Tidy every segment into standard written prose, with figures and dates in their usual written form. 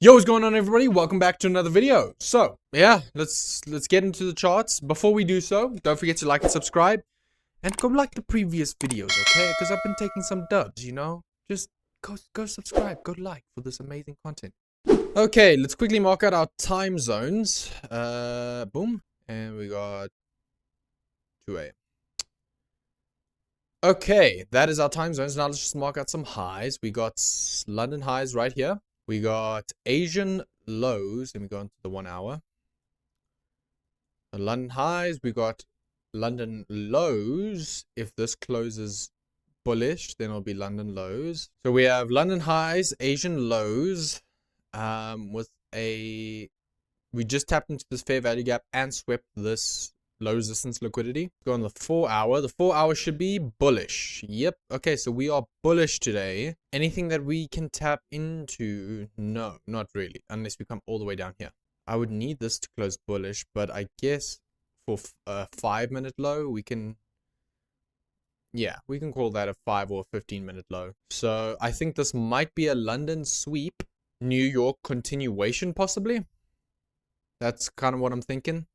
Yo, what's going on, everybody? Welcome back to another video. So yeah, let's get into the charts. Before we do so, don't forget to like and subscribe, and go like the previous videos, okay? Because I've been taking some dubs, you know. Just go subscribe, go like for this amazing content. Okay, let's quickly mark out our time zones. Boom, and we got 2 a.m. Okay, that is our time zones. Now let's just mark out some highs. We got London highs right here. We got Asian lows, and we go into the 1 hour. The London highs, we got London lows. If this closes bullish, then it'll be London lows. So we have London highs, Asian lows, with a... We just tapped into this fair value gap and swept this low resistance liquidity. Go on the 4 hour. The 4 hour should be bullish. Yep. Okay, so we are bullish today. Anything that we can tap into? No, not really. Unless we come all the way down here. I would need this to close bullish, but I guess for a 5-minute low, we can... Yeah, we can call that a 5 or 15-minute low. So I think this might be a London sweep. New York continuation, possibly. That's kind of what I'm thinking.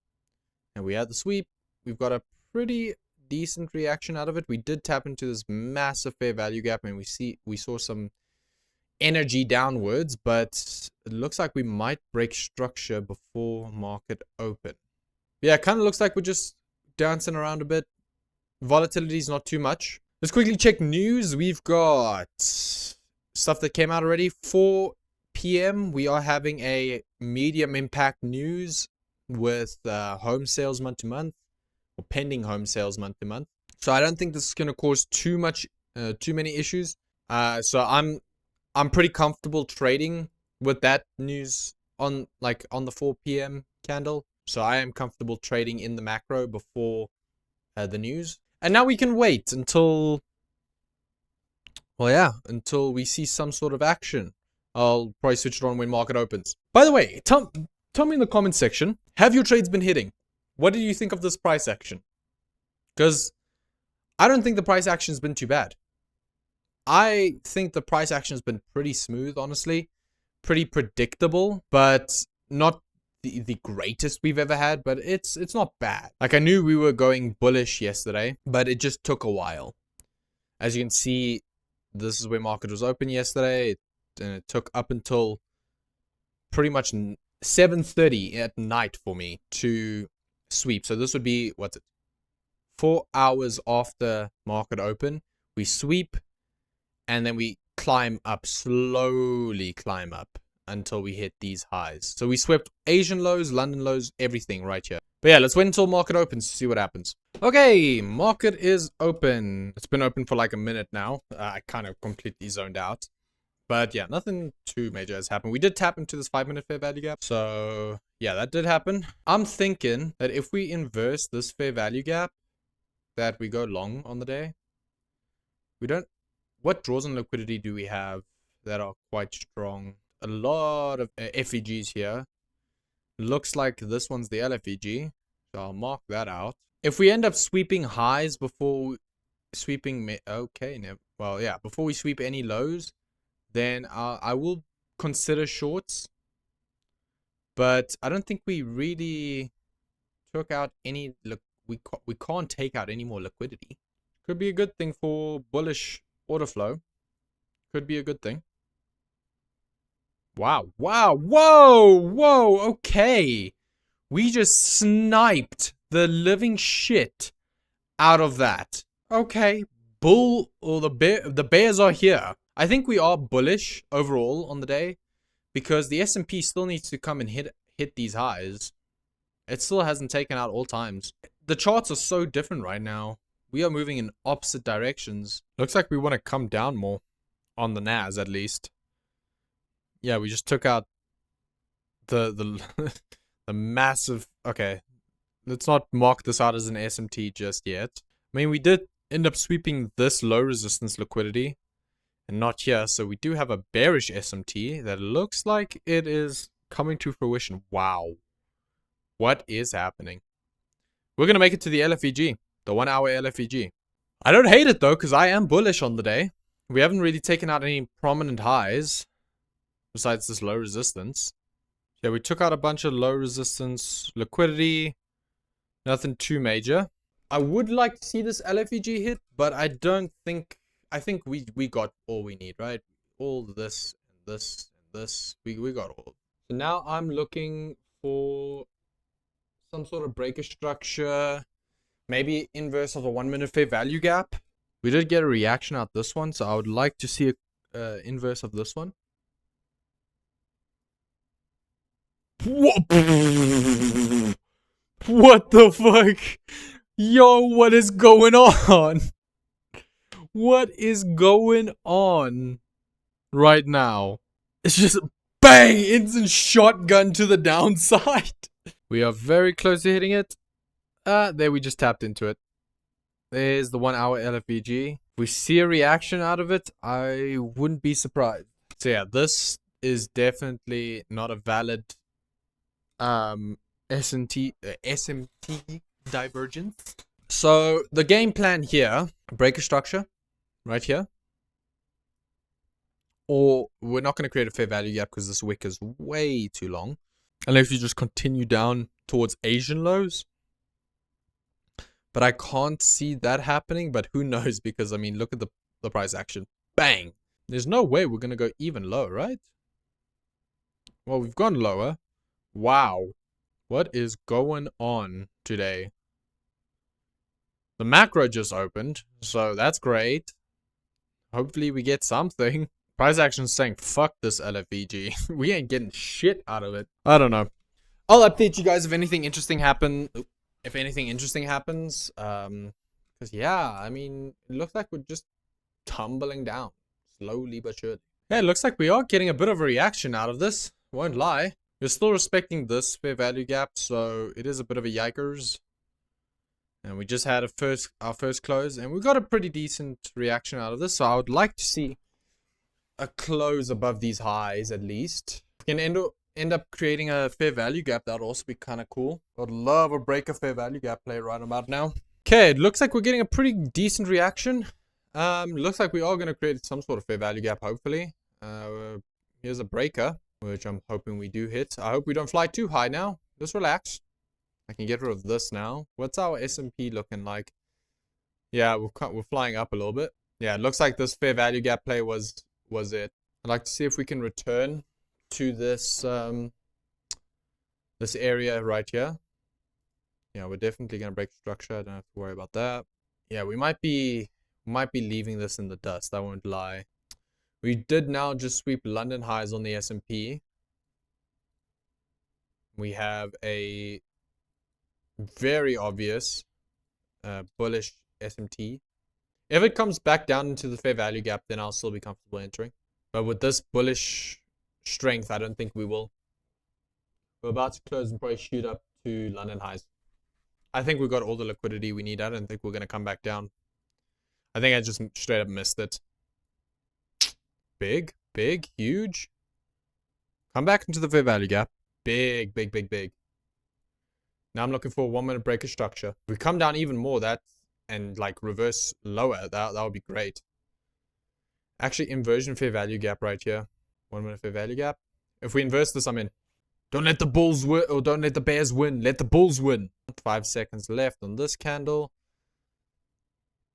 And we had the sweep. We've got a pretty decent reaction out of it. We did tap into this massive fair value gap, and we saw some energy downwards, but it looks like we might break structure before market open. Yeah, it kind of looks like we're just dancing around a bit. Volatility is not too much. Let's quickly check news. We've got stuff that came out already. 4 p.m. we are having a medium impact news with home sales month to month, or pending home sales month to month. So I don't think this is going to cause too many issues. So I'm pretty comfortable trading with that news on the 4 p.m. candle. So I am comfortable trading in the macro before the news. And now we can wait until, well, yeah, until we see some sort of action. I'll probably switch it on when market opens. By the way, tell me in the comment section, have your trades been hitting? What do you think of this price action? Because I don't think the price action has been too bad. I think the price action has been pretty smooth, honestly. Pretty predictable, but not the greatest we've ever had, but it's not bad. Like, I knew we were going bullish yesterday, but it just took a while. As you can see, this is where market was open yesterday, and it took up until pretty much 7:30 at night for me to sweep. So this would be, what's it, 4 hours after market open. We sweep, and then we climb up, slowly climb up until we hit these highs. So we swept Asian lows, London lows, everything right here. But yeah, let's wait until market opens to see what happens. Okay, market is open. It's been open for like a minute now. I kind of completely zoned out. But yeah, nothing too major has happened. We did tap into this 5-minute fair value gap. So yeah, that did happen. I'm thinking that if we inverse this fair value gap, that we go long on the day. We don't... What draws on liquidity do we have that are quite strong? A lot of FVGs here. Looks like this one's the LFVG. So I'll mark that out. If we end up sweeping highs before sweeping... Okay, no, well, yeah, before we sweep any lows, then I will consider shorts. But I don't think we really took out any... We can't take out any more liquidity. Could be a good thing for bullish order flow. Could be a good thing. Wow. Wow. Whoa. Whoa. Okay. We just sniped the living shit out of that. Okay. Bull, or the bears are here. I think we are bullish overall on the day, because the S&P still needs to come and hit these highs. It still hasn't taken out all times. The charts are so different right now. We are moving in opposite directions. Looks like we want to come down more on the NAS, at least. Yeah, we just took out the the massive... Okay, let's not mark this out as an SMT just yet. I mean, we did end up sweeping this low resistance liquidity, and not here. So we do have a bearish SMT that looks like it is coming to fruition. Wow. What is happening? We're going to make it to the LFVG, the 1 hour LFVG. I don't hate it though, because I am bullish on the day. We haven't really taken out any prominent highs. besides this low resistance. Yeah, we took out a bunch of low resistance. Liquidity, nothing too major. I would like to see this LFVG hit, but I don't think, I think we got all we need, right? All this, and this, and this, we got all. So now I'm looking for some sort of breaker structure, maybe inverse of a 1 minute fair value gap. We did get a reaction out this one, so I would like to see a inverse of this one. What the fuck? Yo, what is going on? What is going on right now? It's just bang, instant shotgun to the downside. We are very close to hitting it. There we just tapped into it. There's the 1 hour LFVG. If we see a reaction out of it, I wouldn't be surprised. So yeah, this is definitely not a valid SMT divergence. So the game plan here, breaker structure right here. Or we're not going to create a fair value gap because this wick is way too long. Unless you just continue down towards Asian lows. But I can't see that happening, but who knows, because I mean, look at the price action. Bang! There's no way we're going to go even low, right? Well, we've gone lower. Wow. What is going on today? The macro just opened, so that's great. Hopefully we get something. Price action is saying, fuck this LFVG. We ain't getting shit out of it. I don't know. I'll update you guys if anything interesting happens. Because yeah, I mean, it looks like we're just tumbling down. Slowly but surely. Yeah, it looks like we are getting a bit of a reaction out of this. Won't lie. We're still respecting this fair value gap, so it is a bit of a yikers. And we just had our first close, and we got a pretty decent reaction out of this. So I would like to see a close above these highs at least. We can end up creating a fair value gap. That would also be kind of cool. I'd love a break of fair value gap play right about now. Okay, it looks like we're getting a pretty decent reaction. Looks like we are going to create some sort of fair value gap, hopefully. Here's a breaker, which I'm hoping we do hit. I hope we don't fly too high now. Just relax. I can get rid of this now. What's our S&P looking like? Yeah, we're flying up a little bit. Yeah, it looks like this fair value gap play was it. I'd like to see if we can return to this this area right here. Yeah, we're definitely gonna break structure. I don't have to worry about that. Yeah, we might be leaving this in the dust. I won't lie. We did now just sweep London highs on the S&P. We have a very obvious bullish SMT. If it comes back down into the fair value gap, then I'll still be comfortable entering. But with this bullish strength, I don't think we will. We're about to close and probably shoot up to London highs. I think we got all the liquidity we need. I don't think we're going to come back down. I think I just straight up missed it. Big, big, huge. Come back into the fair value gap. Big, big, big, big. Now I'm looking for a 1 minute breaker structure. If we come down even more, and like reverse lower, that would be great. Actually, inversion fair value gap right here. 1 minute fair value gap. If we inverse this, I'm in. Don't let the bulls win, or don't let the bears win. Let the bulls win. 5 seconds left on this candle.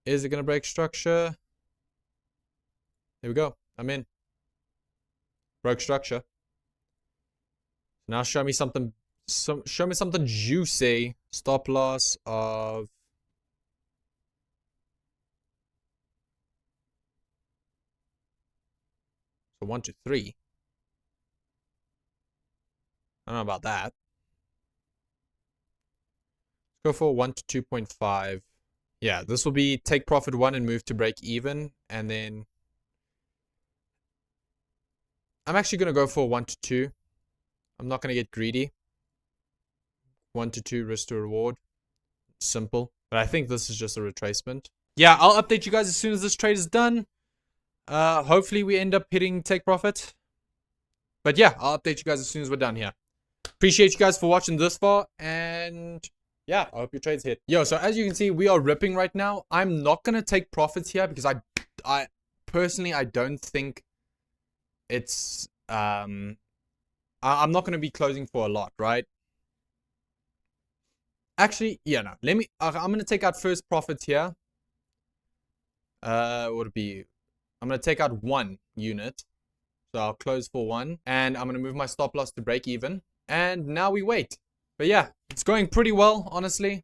Is it going to break structure? There we go. I'm in. Broke structure. Now show me something. Show me something juicy. Stop loss of so 1 to 3. I don't know about that. Let's go for 1 to 2.5. Yeah, this will be take profit 1 and move to break even, and then I'm actually gonna go for 1 to 2. I'm not gonna get greedy. 1 to 2 risk to reward. Simple. But I think this is just a retracement. Yeah, I'll update you guys as soon as this trade is done. Hopefully we end up hitting take profit. But yeah, I'll update you guys as soon as we're done here. Appreciate you guys for watching this far. And yeah, I hope your trades hit. Yo, so as you can see, we are ripping right now. I'm not going to take profits here because I personally, I don't think it's I'm not going to be closing for a lot, right? Actually, yeah, no. I'm going to take out first profits here. What would it be? I'm going to take out 1 unit. So I'll close for 1. And I'm going to move my stop loss to break even. And now we wait. But yeah, it's going pretty well, honestly.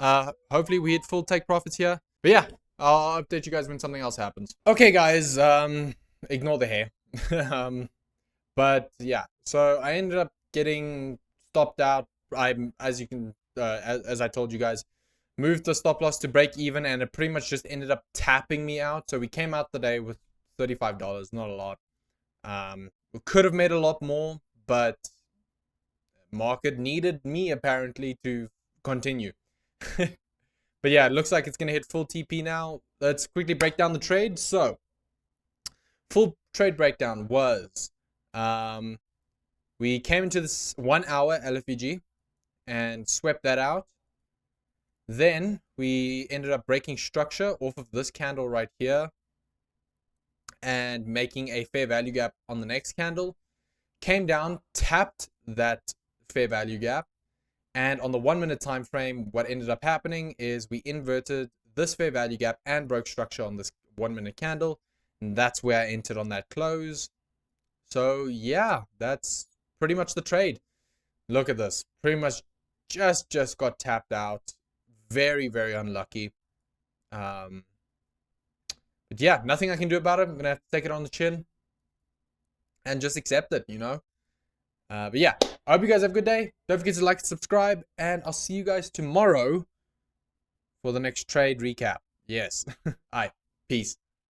Hopefully we hit full take profits here. But yeah, I'll update you guys when something else happens. Okay, guys, ignore the hair. But yeah, so I ended up getting stopped out. As you can, as I told you guys, moved the stop loss to break even, and it pretty much just ended up tapping me out. So we came out the day with $35, not a lot. We could have made a lot more, but market needed me apparently to continue. But yeah, it looks like it's gonna hit full TP now. Let's quickly break down the trade. So full trade breakdown was we came into this 1 hour LFVG and swept that out. Then we ended up breaking structure off of this candle right here and making a fair value gap on the next candle. Came down, tapped that fair value gap, and on the 1 minute time frame, what ended up happening is we inverted this fair value gap and broke structure on this 1 minute candle, and that's where I entered on that close. So yeah, that's pretty much the trade. Look at this, pretty much just got tapped out. Very, very unlucky. But yeah, nothing I can do about it. I'm gonna have to take it on the chin and just accept it, you know. But yeah, I hope you guys have a good day. Don't forget to like and subscribe, and I'll see you guys tomorrow for the next trade recap. Yes. All right, peace.